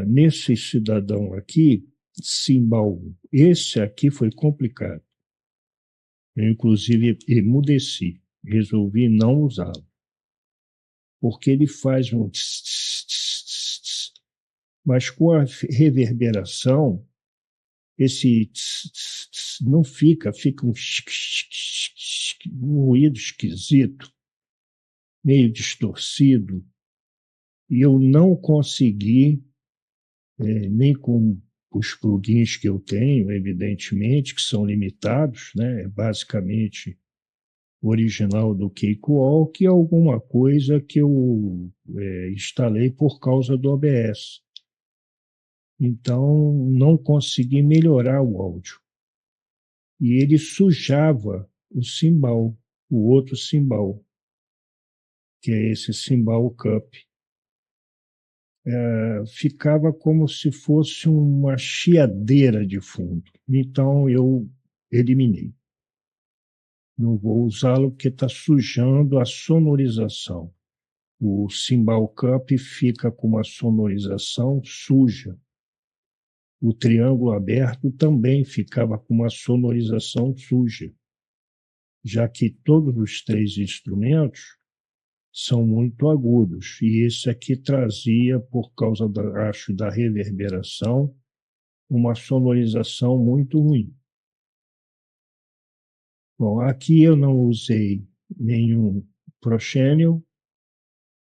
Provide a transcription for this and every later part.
Nesse cidadão aqui, Simbal, esse aqui foi complicado. Eu, inclusive, emudeci, resolvi não usá-lo, porque ele faz um tss, tss, tss, tss, mas com a reverberação, esse tss, tss, tss, não fica um ruído esquisito, meio distorcido, e eu não consegui, nem com os plugins que eu tenho, evidentemente, que são limitados, né? Basicamente original do Cakewalk, que é alguma coisa que eu instalei por causa do OBS. Então, não consegui melhorar o áudio. E ele sujava o cymbal, o outro cymbal, que é esse Cymbal Cup. Ficava como se fosse uma chiadeira de fundo. Então, eu eliminei. Não vou usá-lo porque está sujando a sonorização. O Cymbal Cup fica com uma sonorização suja. O triângulo aberto também ficava com uma sonorização suja, já que todos os três instrumentos são muito agudos, e esse aqui trazia, por causa, acho, da reverberação, uma sonorização muito ruim. Bom, aqui eu não usei nenhum Pro Channel,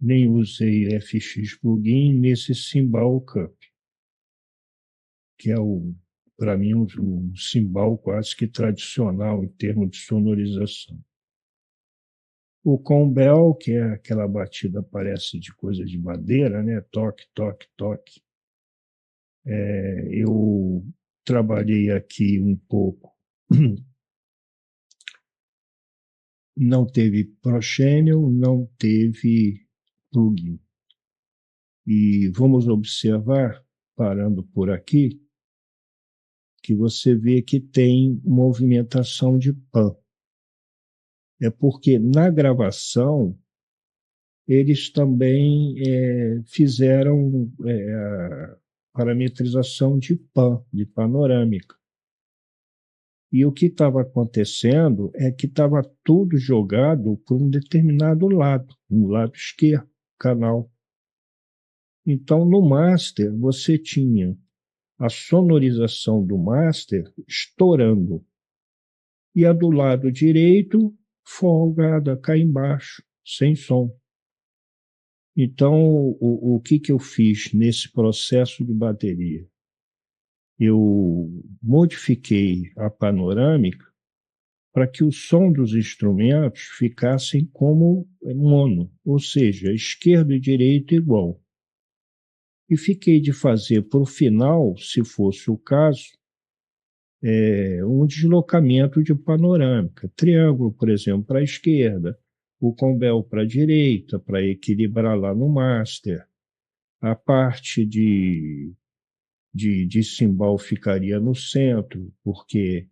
nem usei FX Plugin nesse Cymbal Cup, que é, para mim, um cymbal quase que tradicional em termos de sonorização. O Combel, que é aquela batida, parece de coisa de madeira, né? Toque, toque, toque. Eu trabalhei aqui um pouco. Não teve Pro Channel, não teve plugin. E vamos observar, parando por aqui, que você vê que tem movimentação de pan. É porque na gravação eles também fizeram a parametrização de pan, de panorâmica. E o que estava acontecendo é que estava tudo jogado por um determinado lado, no lado esquerdo, canal. Então, no master, você tinha a sonorização do master estourando. E a do lado direito, folgada, cá embaixo, sem som. Então, o que eu fiz nesse processo de bateria? Eu modifiquei a panorâmica para que o som dos instrumentos ficassem como mono, ou seja, esquerdo e direito igual. E fiquei de fazer para o final, se fosse o caso, um deslocamento de panorâmica. Triângulo, por exemplo, para a esquerda, o Combel para a direita, para equilibrar lá no master. A parte de cymbal ficaria no centro, porque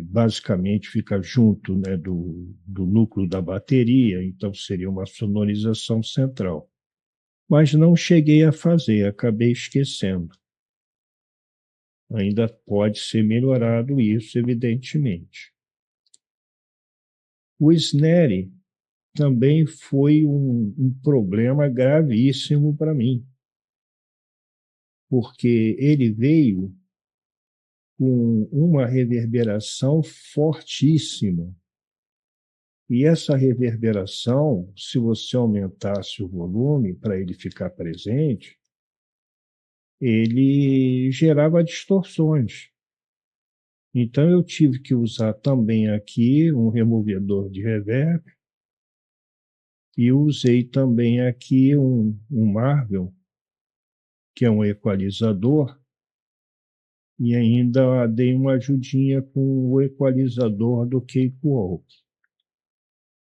basicamente fica junto, né, do núcleo da bateria, então seria uma sonorização central. Mas não cheguei a fazer, acabei esquecendo. Ainda pode ser melhorado isso, evidentemente. O snare também foi um problema gravíssimo para mim, porque ele veio com uma reverberação fortíssima. E essa reverberação, se você aumentasse o volume para ele ficar presente, ele gerava distorções. Então eu tive que usar também aqui um removedor de reverb e usei também aqui um Marvel, que é um equalizador, e ainda dei uma ajudinha com o equalizador do Cakewalk.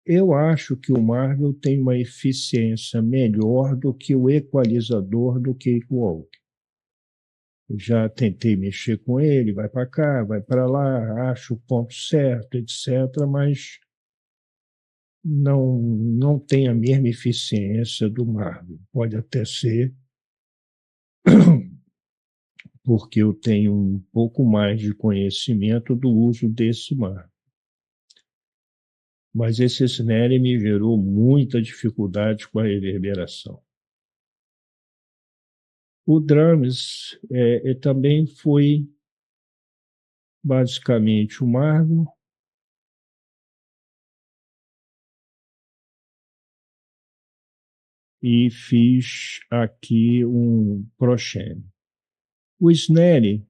Eu acho que o Marvel tem uma eficiência melhor do que o equalizador do Cakewalk. Já tentei mexer com ele, vai para cá, vai para lá, acho o ponto certo, etc., mas não tem a mesma eficiência do Marvel. Pode até ser, porque eu tenho um pouco mais de conhecimento do uso desse marco. Mas esse snare me gerou muita dificuldade com a reverberação. O drums também foi basicamente o Marvel. E fiz aqui um Proshene. O Snare,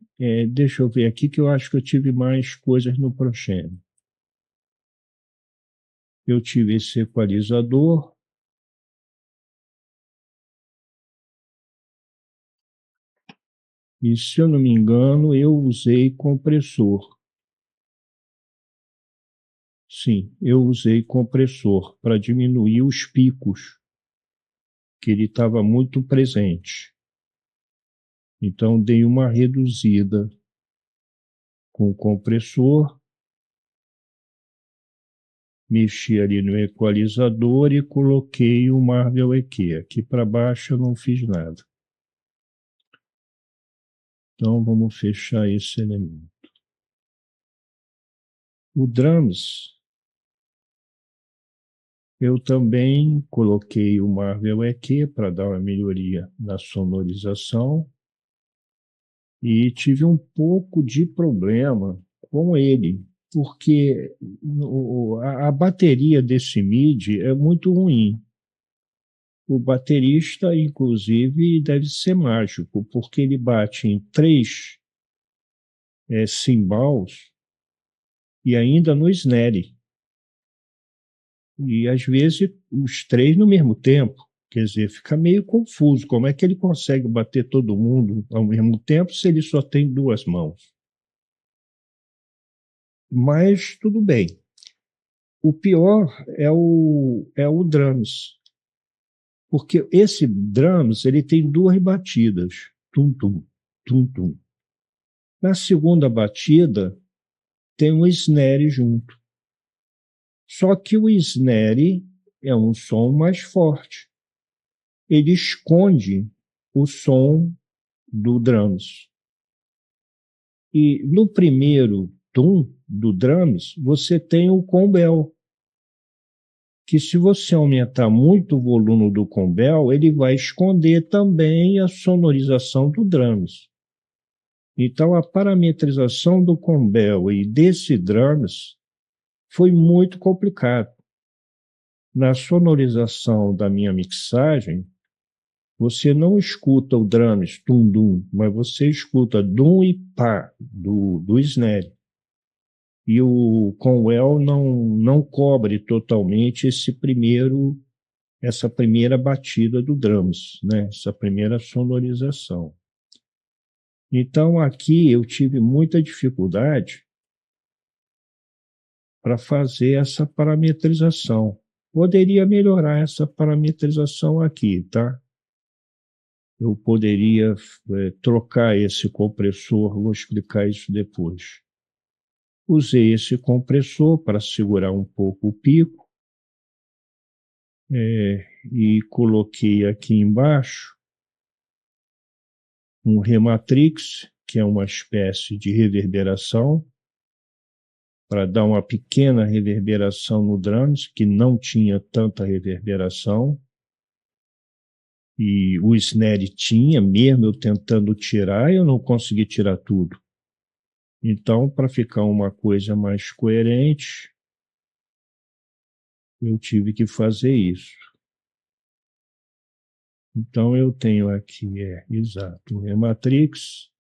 deixa eu ver aqui que eu acho que eu tive mais coisas no Proshene. Eu tive esse equalizador. E, se eu não me engano, eu usei compressor. Sim, eu usei compressor para diminuir os picos, que ele estava muito presente. Então, dei uma reduzida com o compressor, mexi ali no equalizador e coloquei o Marvel EQ. Aqui para baixo eu não fiz nada. Então, vamos fechar esse elemento. O drums, eu também coloquei o Marvel EQ para dar uma melhoria na sonorização e tive um pouco de problema com ele, porque a bateria desse MIDI é muito ruim. O baterista, inclusive, deve ser mágico, porque ele bate em 3 cymbals e ainda no snare. E às vezes os 3 no mesmo tempo. Quer dizer, fica meio confuso. Como é que ele consegue bater todo mundo ao mesmo tempo se ele só tem 2 mãos? Mas tudo bem. O pior é o drums. Porque esse drums ele tem 2 batidas. Tum-tum, tum-tum. Na segunda batida, tem um snare junto. Só que o snare é um som mais forte. Ele esconde o som do drums. E no primeiro tum do drums, você tem o combel, que se você aumentar muito o volume do combel, ele vai esconder também a sonorização do drums. Então, a parametrização do combel e desse drums foi muito complicado. Na sonorização da minha mixagem, você não escuta o drums, tum-dum, mas você escuta dum e pá do snare. E o Conwell não cobre totalmente essa primeira batida do drums, né? Essa primeira sonorização. Então, aqui eu tive muita dificuldade para fazer essa parametrização. Poderia melhorar essa parametrização aqui, tá? Eu poderia trocar esse compressor, vou explicar isso depois. Usei esse compressor para segurar um pouco o pico e coloquei aqui embaixo um Rematrix, que é uma espécie de reverberação, para dar uma pequena reverberação no drums, que não tinha tanta reverberação. E o snare tinha, mesmo eu tentando tirar, eu não consegui tirar tudo. Então, para ficar uma coisa mais coerente, eu tive que fazer isso. Então, eu tenho aqui, exato, o Rematrix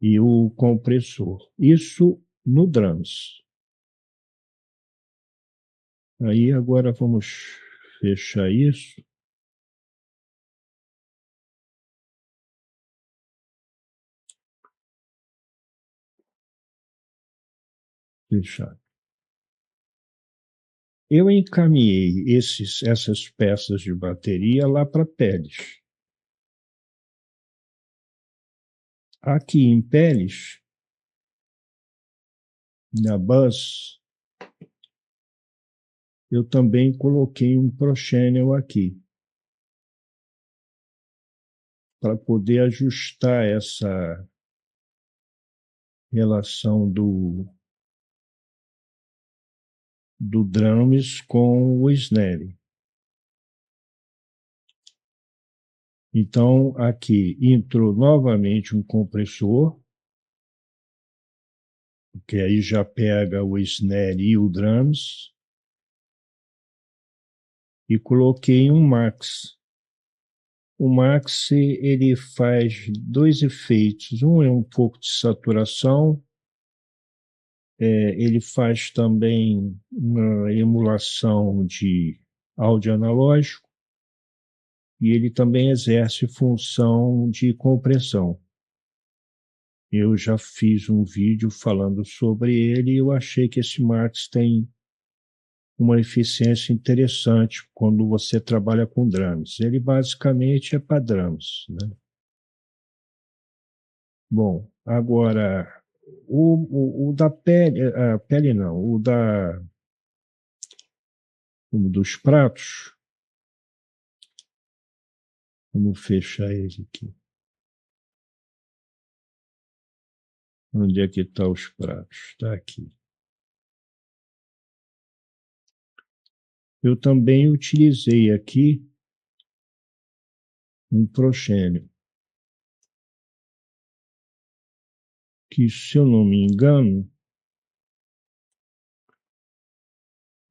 e o compressor. Isso no drums. Aí, agora vamos fechar isso. Fechar. Eu encaminhei essas peças de bateria lá para Peles. Aqui em Peles, na bus, eu também coloquei um Prochannel aqui. para poder ajustar essa relação do drums com o snare. Então, aqui entrou novamente um compressor, que aí já pega o snare e o drums, e coloquei um max. O max ele faz dois efeitos. Um é um pouco de saturação, ele faz também uma emulação de áudio analógico, e ele também exerce função de compressão. Eu já fiz um vídeo falando sobre ele e eu achei que esse Max tem uma eficiência interessante quando você trabalha com drums. Ele basicamente é para drums, né? Bom, agora o da pele, a pele não, o dos pratos, vamos fechar ele aqui. Onde é que estão os pratos? Está aqui. Eu também utilizei aqui um proxênio, que, se eu não me engano,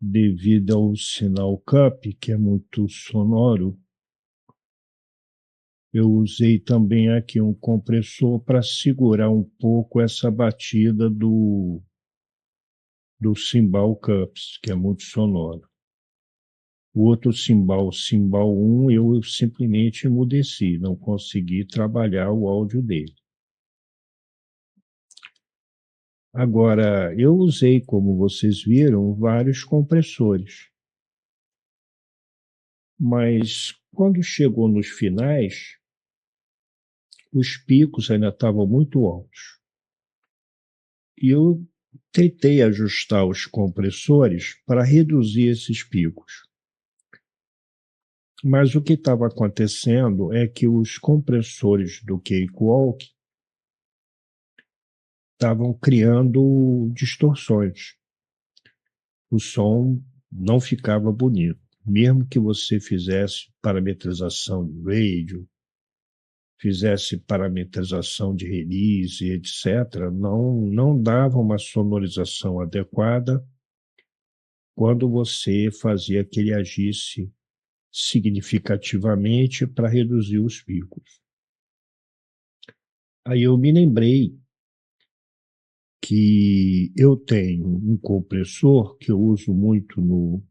devido ao sinal CUP, que é muito sonoro, eu usei também aqui um compressor para segurar um pouco essa batida do cymbal cups, que é muito sonoro. O outro cymbal 1, eu simplesmente emudeci, não consegui trabalhar o áudio dele. Agora, eu usei, como vocês viram, vários compressores. Mas quando chegou nos finais, os picos ainda estavam muito altos. E eu tentei ajustar os compressores para reduzir esses picos. Mas o que estava acontecendo é que os compressores do Cakewalk estavam criando distorções. O som não ficava bonito. Mesmo que você fizesse parametrização de radio, fizesse parametrização de release, etc., não dava uma sonorização adequada quando você fazia aquele ajuste significativamente para reduzir os picos. Aí eu me lembrei que eu tenho um compressor que eu uso muito no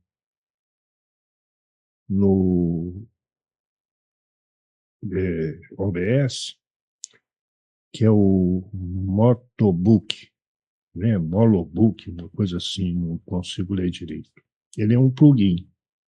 OBS, que é o Motobook, né? Molobook, uma coisa assim, não consigo ler direito. Ele é um plugin.